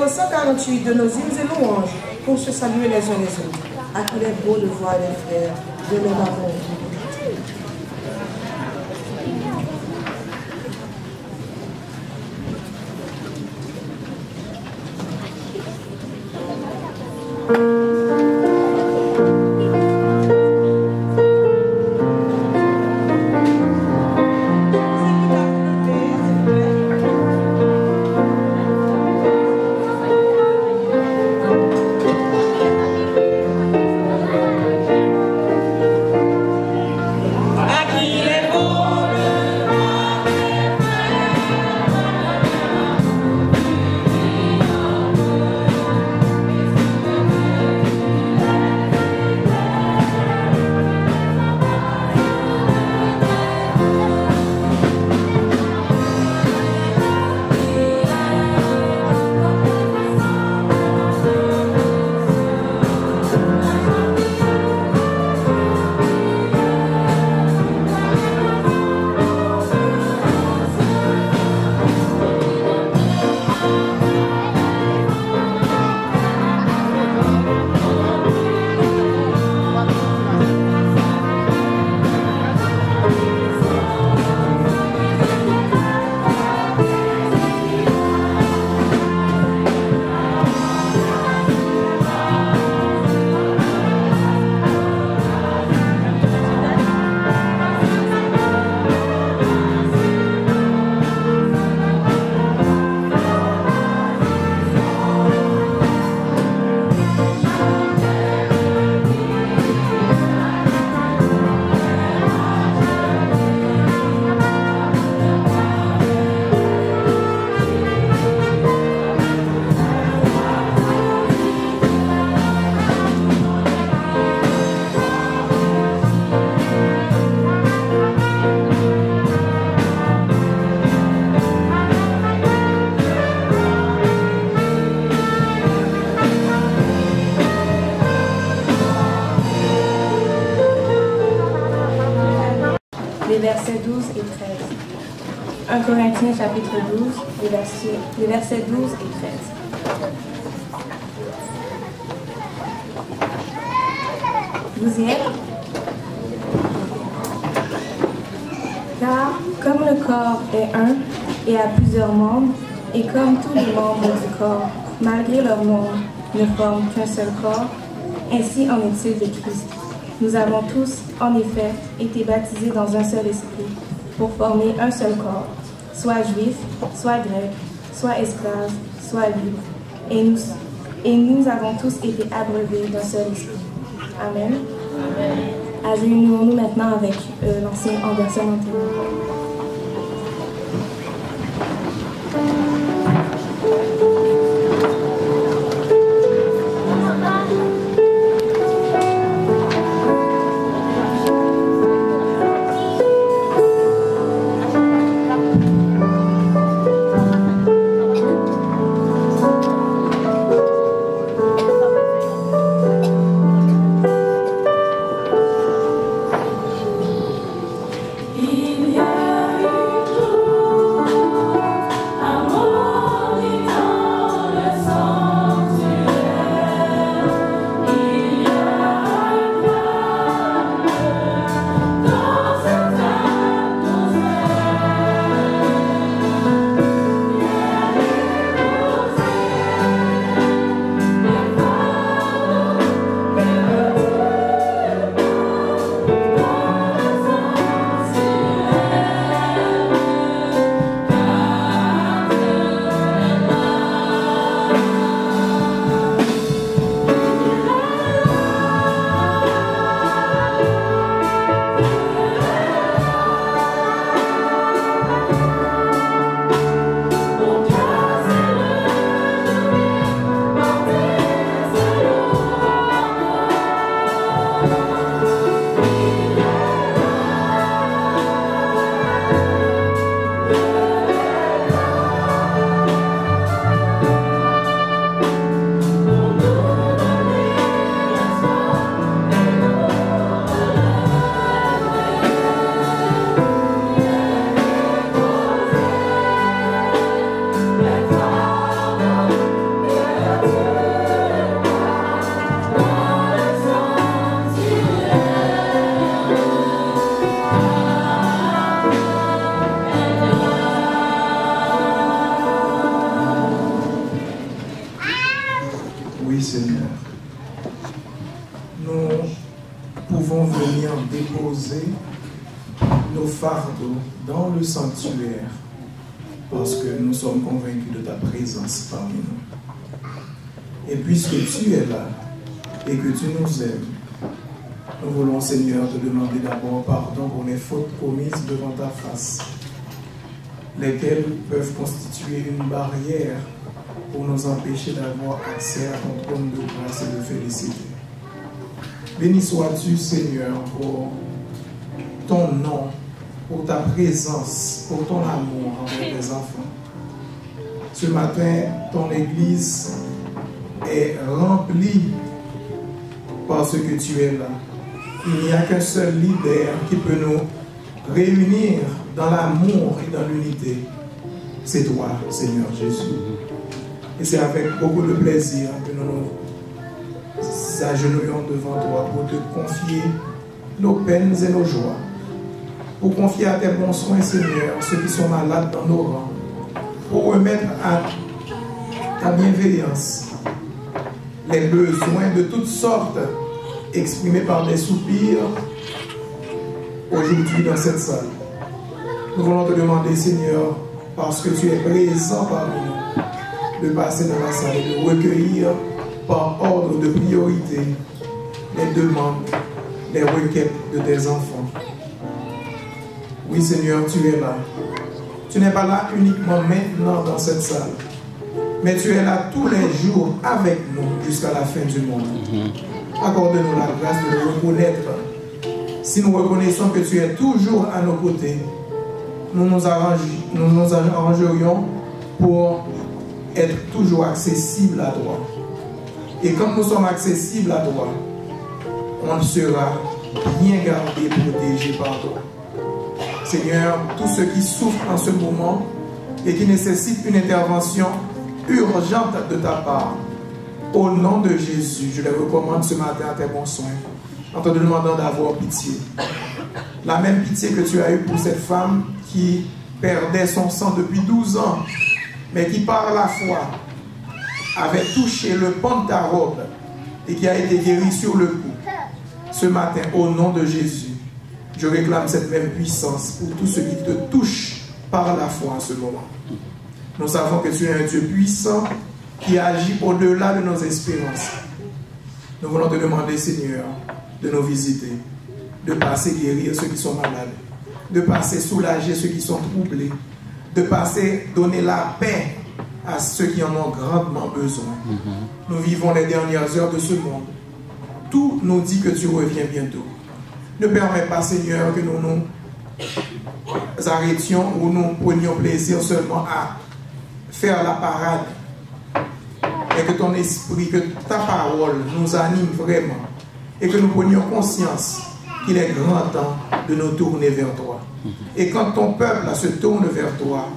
numéro 148 de nos hymnes et louanges pour se saluer les uns les autres. À qu'il est beau de voir les frères de leur amour. Les versets 12 et 13. 1 Corinthiens chapitre 12, les versets 12 et 13. Vous y êtes? Car comme le corps est un et a plusieurs membres, et comme tous les membres du corps, malgré leurs membres, ne forment qu'un seul corps, ainsi en est-il de Christ. Nous avons tous, en effet, été baptisés dans un seul esprit, pour former un seul corps, soit juif, soit grec, soit esclave, soit libre. Et nous avons tous été abreuvés d'un seul esprit. Amen. Amen. Agenouillons-nous maintenant avec l'enseigne en version antérieure. Il y a Seigneur, nous pouvons venir déposer nos fardeaux dans le sanctuaire parce que nous sommes convaincus de ta présence parmi nous. Et puisque tu es là et que tu nous aimes, nous voulons, Seigneur, te demander d'abord pardon pour les fautes commises devant ta face, lesquelles peuvent constituer une barrière pour nous empêcher d'avoir accès à ton trône de grâce et de félicité. Béni sois-tu, Seigneur, pour ton nom, pour ta présence, pour ton amour envers les enfants. Ce matin, ton Église est remplie parce que tu es là. Il n'y a qu'un seul leader qui peut nous réunir dans l'amour et dans l'unité. C'est toi, Seigneur Jésus. Et c'est avec beaucoup de plaisir que nous nous agenouillons devant toi pour te confier nos peines et nos joies. Pour confier à tes bons soins, Seigneur, ceux qui sont malades dans nos rangs. Pour remettre à ta bienveillance les besoins de toutes sortes exprimés par des soupirs aujourd'hui dans cette salle. Nous voulons te demander, Seigneur, parce que tu es présent parmi nous, de passer dans la salle et de recueillir par ordre de priorité les demandes, les requêtes de tes enfants. Oui, Seigneur, tu es là. Tu n'es pas là uniquement maintenant dans cette salle, mais tu es là tous les jours avec nous jusqu'à la fin du monde. Accorde-nous la grâce de le reconnaître. Si nous reconnaissons que tu es toujours à nos côtés, nous nous arrangerions pour être toujours accessibles à toi. Et comme nous sommes accessibles à toi, on sera bien gardé, protégé par toi. Seigneur, tous ceux qui souffrent en ce moment et qui nécessitent une intervention urgente de ta part, au nom de Jésus, je les recommande ce matin à tes bons soins, en te demandant d'avoir pitié. La même pitié que tu as eue pour cette femme qui perdait son sang depuis 12 ans, mais qui par la foi avait touché le pan de ta robe et qui a été guérie sur le coup. Ce matin, au nom de Jésus, je réclame cette même puissance pour tous ceux qui te touchent par la foi en ce moment. Nous savons que tu es un Dieu puissant qui agit au-delà de nos espérances. Nous voulons te demander, Seigneur, de nous visiter, de passer guérir ceux qui sont malades, de passer soulager ceux qui sont troublés, de passer donner la paix à ceux qui en ont grandement besoin. Nous vivons les dernières heures de ce monde. Tout nous dit que tu reviens bientôt. Ne permets pas, Seigneur, que nous nous arrêtions ou nous prenions plaisir seulement à faire la parade, et que ton esprit, que ta parole nous anime vraiment, et que nous prenions conscience qu'il est grand temps de nous tourner vers toi. Et quand ton peuple se tourne vers toi,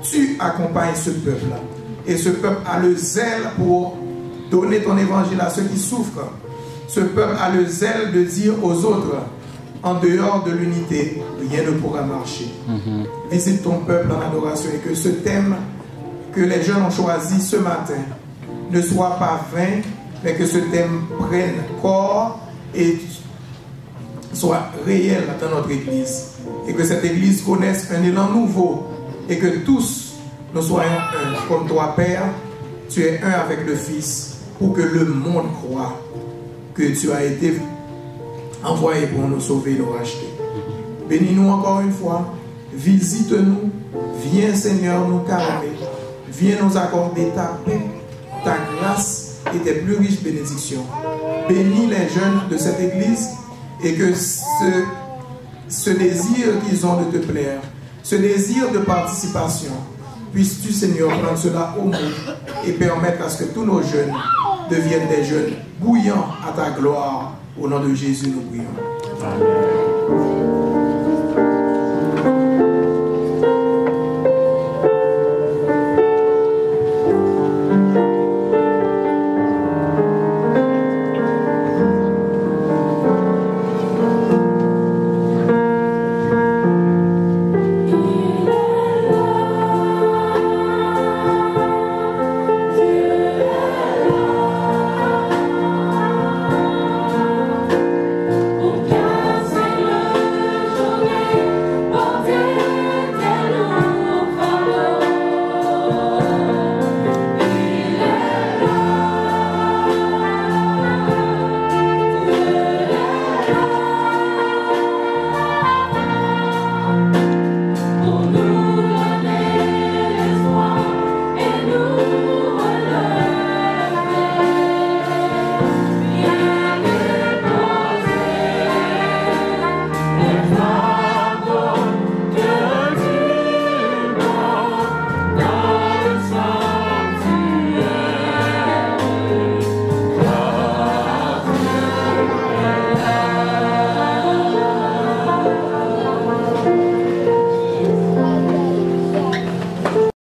tu accompagnes ce peuple-là. Et ce peuple a le zèle pour donner ton évangile à ceux qui souffrent. Ce peuple a le zèle de dire aux autres, en dehors de l'unité, rien ne pourra marcher. Visite ton peuple en adoration et que ce thème que les jeunes ont choisi ce matin ne soit pas vain, mais que ce thème prenne corps et soit réel dans notre Église. Et que cette Église connaisse un élan nouveau et que tous nous soyons un. Comme toi, Père, tu es un avec le Fils pour que le monde croie que tu as été envoyé pour nous sauver et nous racheter. Bénis-nous encore une fois, visite-nous, viens Seigneur nous calmer, viens nous accorder ta paix, ta grâce et tes plus riches bénédictions. Bénis les jeunes de cette Église et que ce désir qu'ils ont de te plaire, ce désir de participation, puisses-tu Seigneur prendre cela au mot et permettre à ce que tous nos jeunes deviennent des jeunes bouillants à ta gloire. Au nom de Jésus, nous prions. Amen.